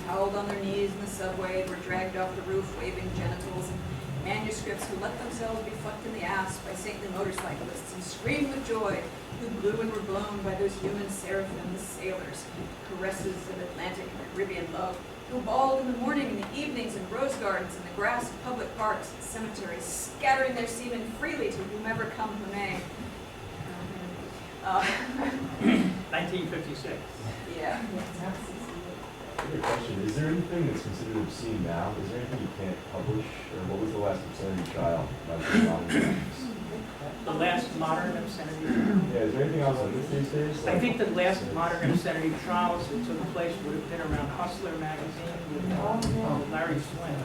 howled on their knees in the subway and were dragged off the roof waving genitals, and manuscripts who let themselves be fucked in the ass by saintly motorcyclists and screamed with joy, who blew and were blown by those human seraphim, the sailors, caresses of Atlantic and Caribbean love, who bawled in the morning and the evenings in rose gardens and the grass of public parks and cemeteries, scattering their semen freely to whomever come who may. 1956. Yeah. I have a question. Is there anything that's considered obscene now? Is there anything you can't publish? Or what was the last obscenity trial? The last modern obscenity. Yeah, is there anything else like this these days? I think the last modern obscenity trials that took place would have been around Hustler magazine with Larry Flynn.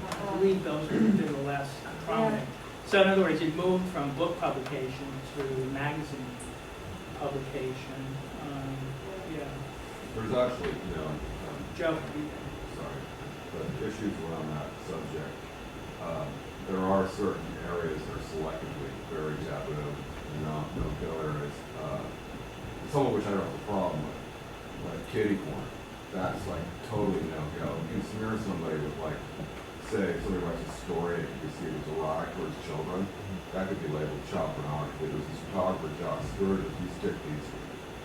I believe those would have been the last prominent. So in other words, it moved from book publication to magazine publication. Yeah. There's actually, Joe. sorry, but issues around that subject. There are certain areas that are selectively very taboo, no-go areas. Some of which I don't have a problem with, like kitty porn. That's like totally no-go. You can smear somebody with like, say, somebody writes a story and you can see it was erotic towards children. That could be labeled child pornography. There's this photographer, Josh Sturgis, he stick these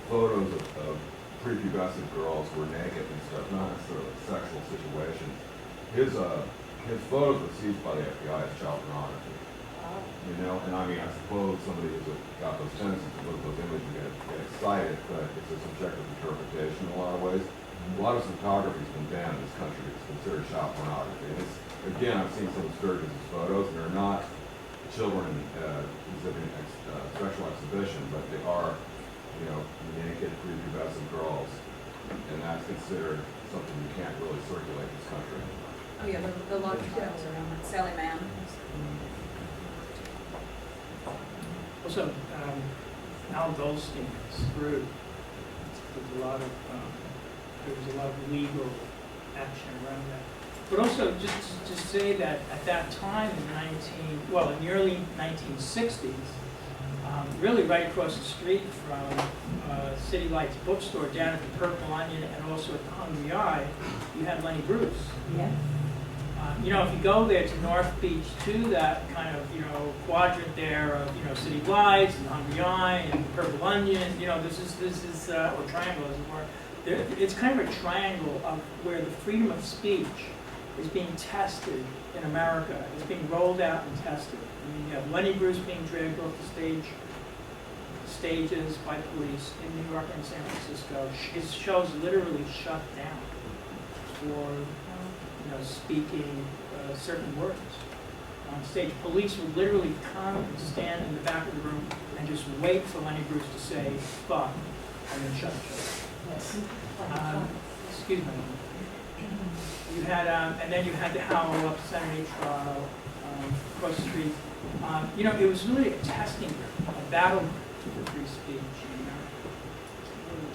photos of prepubescent girls who were naked and stuff, not necessarily sexual situations. His photos were seized by the FBI as child pornography. And I mean, I suppose somebody who's got those tendencies to look at those images and get excited, but it's a subjective interpretation in a lot of ways. A lot of photography has been banned in this country. It's considered child pornography. And it's, again, I've seen some of Sturgis' photos, and they're not children exhibiting sexual exhibition, but they are, naked, prepubescent girls, and that's considered something you can't really circulate in this country. Oh yeah, the lot of trials around that. Sally Mann. Also, Al Goldstein screwed. There was a lot of legal action around that. But also, just to say that at that time in the early 1960s, really right across the street from City Lights bookstore, down at the Purple Onion and also at the Hungry Eye, you had Lenny Bruce. Yeah. If you go there to North Beach, to that kind of, quadrant there of, City Lights and Hungry Eye and Purple Onion, this is or triangle as it were. It's kind of a triangle of where the freedom of speech is being tested in America. It's being rolled out and tested. I mean, you have Lenny Bruce being dragged off the stages by police in New York and San Francisco. His show's literally shut down for speaking certain words on stage. Police would literally come and stand in the back of the room and just wait for Lenny Bruce to say fuck and then shut the show. Excuse me. You had, and then you had the Howell obscenity trial across the street. It was really a testing ground, a battle for free speech.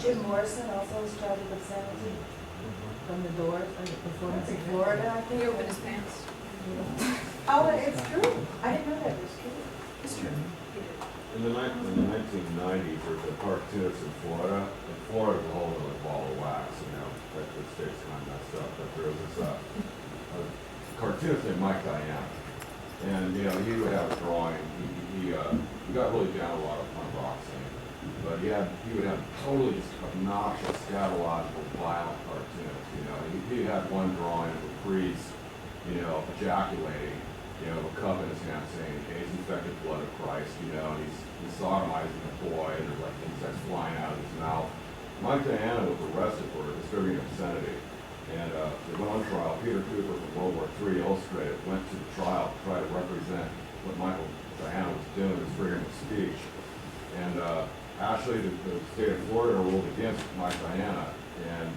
Jim Morrison also was charged with obscenity from the Doors and the performance in Florida, I think. He opened his pants. Oh, it's true. I didn't know that was true. It's true. In the 1990s, there was a cartoonist in Florida, and Florida's a whole other ball of wax, that the state's kind of messed up, but there was this a cartoonist named Mike Diana, and, he would have a drawing, he got really down a lot of punk rock scene, but he would have totally just obnoxious, scatological, violent cartoons, he had one drawing of a priest, ejaculating, a cup in his hand saying, "Gaze infected blood of Christ," and he's sodomizing a boy, and there's like insects flying out of his mouth. Mike Diana was arrested for distributing obscenity, and they went on trial. Peter Cooper from World War III Illustrated went to the trial to try to represent what Michael Diana was doing, his freedom of speech. And actually, the state of Florida ruled against Mike Diana and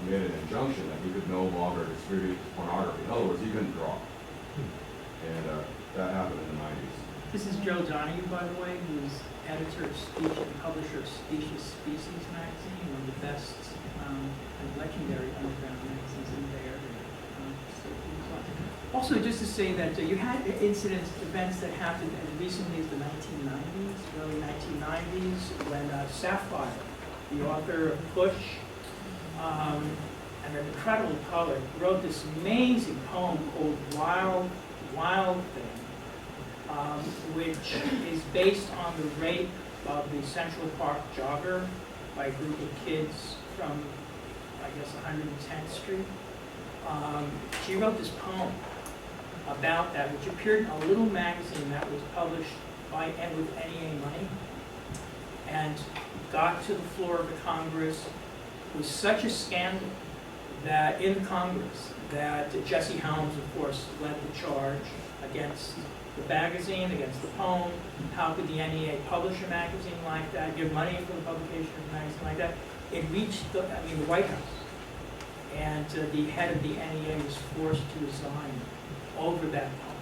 made an injunction that he could no longer distribute pornography. In other words, he couldn't draw. And that happened in the 90s. This is Joe Donahue, by the way, who's editor of Speech and publisher of Specious Species magazine, one of the best and legendary underground magazines in the Bay Area. Also, just to say that you had events that happened as recently as the 1990s, early 1990s, when Sapphire, the author of Push, and then incredible poet, wrote this amazing poem called Wild Thing, which is based on the rape of the Central Park jogger by a group of kids from, I guess, 110th Street. She wrote this poem about that, which appeared in a little magazine that was published by and with NEA money, and got to the floor of the Congress. It was such a scandal that in Congress that Jesse Helms, of course, led the charge against the magazine, against the poem. How could the NEA publish a magazine like that, give money for the publication of a magazine like that? It reached the White House, and the head of the NEA was forced to resign over that poem.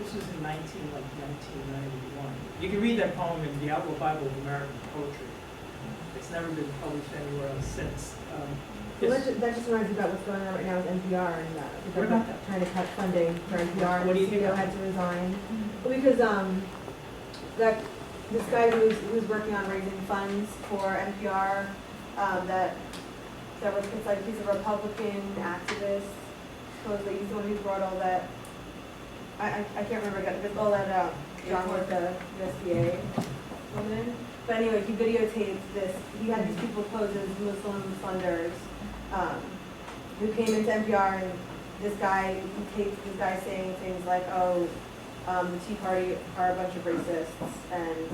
This was in 1991. You can read that poem in the Outlaw Bible of American Poetry. It's never been published anywhere else since. Well, that just reminds me about what's going on right now with NPR and the What about government trying to cut funding for NPR, and What do the you think CEO about had to resign. Well, because this guy who's working on raising funds for NPR, that was, it's like he's a Republican activist. Supposedly he's the one who brought all that. I can't remember, but all that John with the USDA woman. But anyway, he videotaped this. He had these people pose as Muslim funders who came into NPR, and he taped this guy saying things like, "Oh, the Tea Party are a bunch of racists," and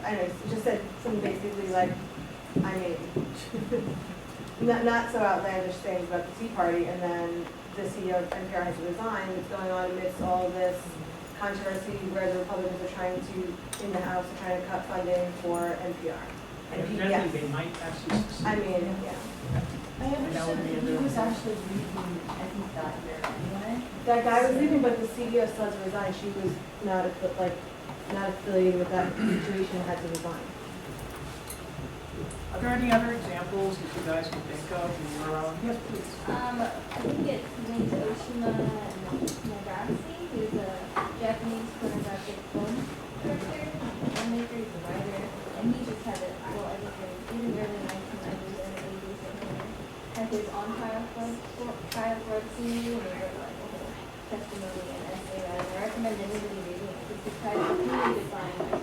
I don't know, he just said something basically like, I mean, not so outlandish things about the Tea Party, and then the CEO of NPR has to resign. What's going on amidst all of this controversy where the Republicans are trying to, in the House, are trying to cut funding for NPR. And Evidently, PBS. they might actually succeed. I mean, yeah. I understood that he was actually leaving, I think, that year anyway. That guy was leaving, but the CEO still had to resign. She was not affiliated with that situation, had to resign. Are there any other examples that you guys can think of in your own? Yes, please. I think it's linked to Oshima Nagarasi, who's a Japanese pornographic film director, filmmaker, he's a writer, and he just had it, well, I think in the early 1990s and 80s, had his on trial for obscenity, and he wrote like a whole testimony and essay about it. I recommend anybody reading it, because it's kind of really define, like,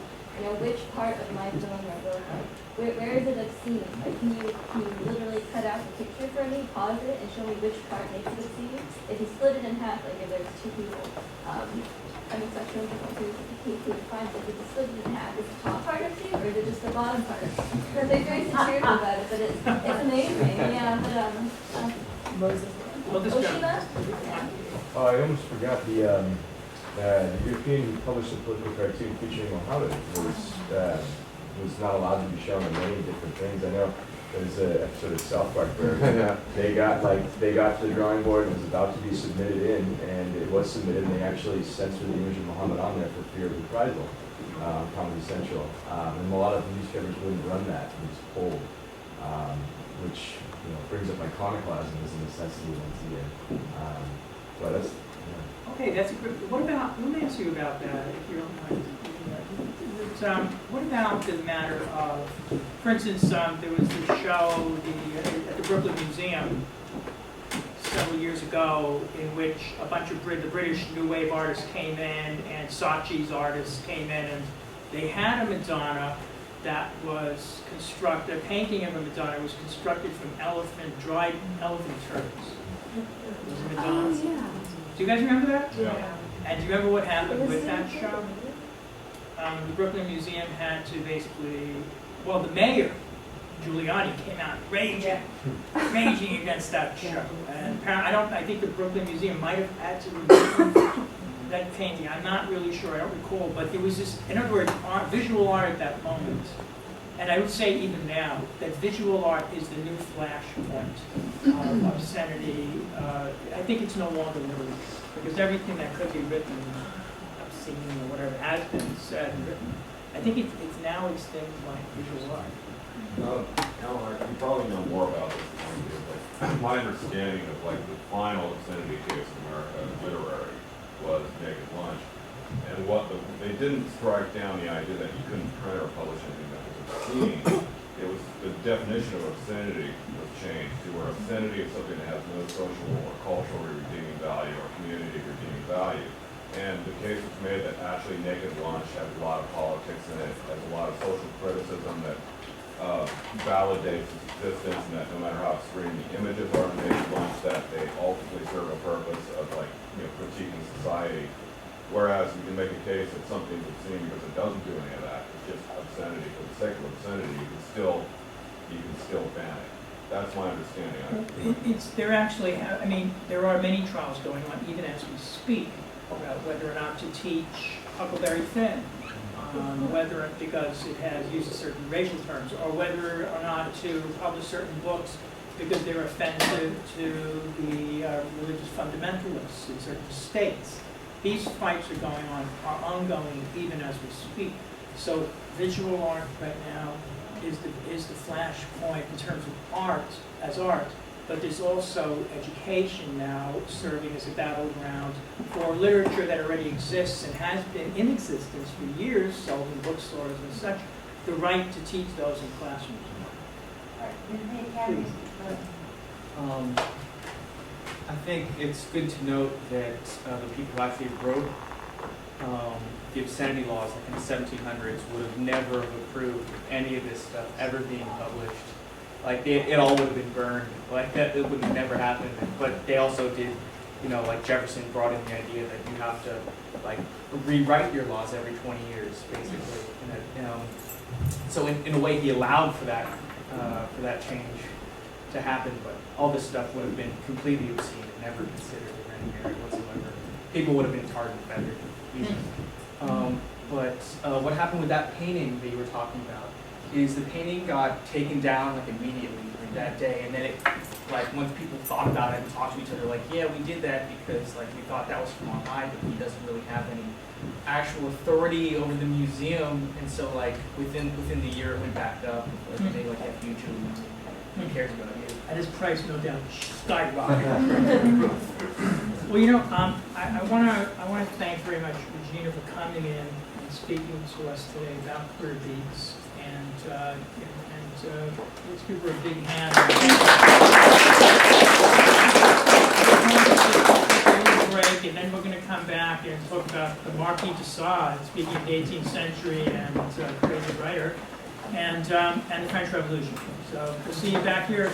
which part of my film or book, like, where is it obscene? Like, can you literally cut out the picture for me, pause it, and show me which part makes it obscene? If you split it in half, like if there's two people having sexual difficulties, he finds that if you split it in half, is the top part obscene, or is it just the bottom part? Because they're very satirical about it, but it's amazing, yeah. Moses. Well, this Oshima? Oh, I almost forgot the European who published a political cartoon featuring Muhammad was not allowed to be shown in many different things. I know there's an episode of South Park where they got to the drawing board and it was about to be submitted in, and it was submitted, and they actually censored the image of Muhammad on there for fear of reprisal on Comedy Central. And a lot of newspapers wouldn't run that, it was pulled, which brings up iconoclasm as a necessity once again. But that's. Okay, that's a good. What about? Let me ask you about that, if you don't mind. What about the matter of, for instance, there was this show at the Brooklyn Museum several years ago in which a bunch of the British New Wave artists came in, and Saatchi's artists came in, and they had a Madonna that was constructed. A painting of a Madonna was constructed from dried elephant turds. It was a Madonna. Oh, yeah. Do you guys remember that? Yeah. And do you remember what happened with that show? The Brooklyn Museum had to basically, the mayor, Giuliani, came out raging against that show. And apparently, I think the Brooklyn Museum might have had to remove that painting. I'm not really sure, I don't recall, but there was this, in other words, visual art at that moment. And I would say even now, that visual art is the new flashpoint of obscenity. I think it's no longer literature, because everything that could be written, obscene or whatever, has been said and written. I think it's things like visual art. Alan, you probably know more about this than I do, but my understanding of the final obscenity case in America, literary, was Naked Lunch. And they didn't strike down the idea that you couldn't print or publish anything that was obscene. It it was, the definition of obscenity was changed to where obscenity is something that has no social or cultural redeeming value or community redeeming value. And the case was made that actually Naked Lunch has a lot of politics in it, has a lot of social criticism that validates its existence, and that no matter how extreme the images are in Naked Lunch, that they ultimately serve a purpose of, like, critiquing society. Whereas we can make a case that something's obscene because it doesn't do any of that. It's just obscenity for the sake of obscenity. You can still ban it. That's my understanding. There actually, I mean, there are many trials going on, even as we speak, about whether or not to teach Huckleberry Finn, whether, because it has used certain racial terms, or whether or not to publish certain books because they're offensive to the religious fundamentalists in certain states. These fights are ongoing even as we speak. So visual art right now is the flashpoint in terms of art as art, but there's also education now serving as a battleground for literature that already exists and has been in existence for years, sold in bookstores and such. The right to teach those in classrooms. I think it's good to note that the people who actually wrote the obscenity laws, like in the 1700s, would have never have approved any of this stuff ever being published. Like it all would have been burned. Like that, it would have never happened. But they also did, like Jefferson brought in the idea that you have to like rewrite your laws every 20 years, basically. So in a way, he allowed for that change to happen. But all this stuff would have been completely obscene and never considered in any merit whatsoever. People would have been tarred and feathered. But what happened with that painting that you were talking about is the painting got taken down like immediately that day, and then it, like, once people thought about it and talked to each other, like, yeah, we did that because like we thought that was from online, but he doesn't really have any actual authority over the museum, and so like within the year it went back up. Like they like have YouTube. Who cares about you? And his price, no doubt, skyrocketed. Well, I want to thank very much Regina for coming in and speaking to us today about Queer Beats, and let's give her a big hand. Break, and then we're going to come back and talk about the Marquis de Sade, speaking of the 18th century and creative writer, and the French Revolution. So we'll see you back here.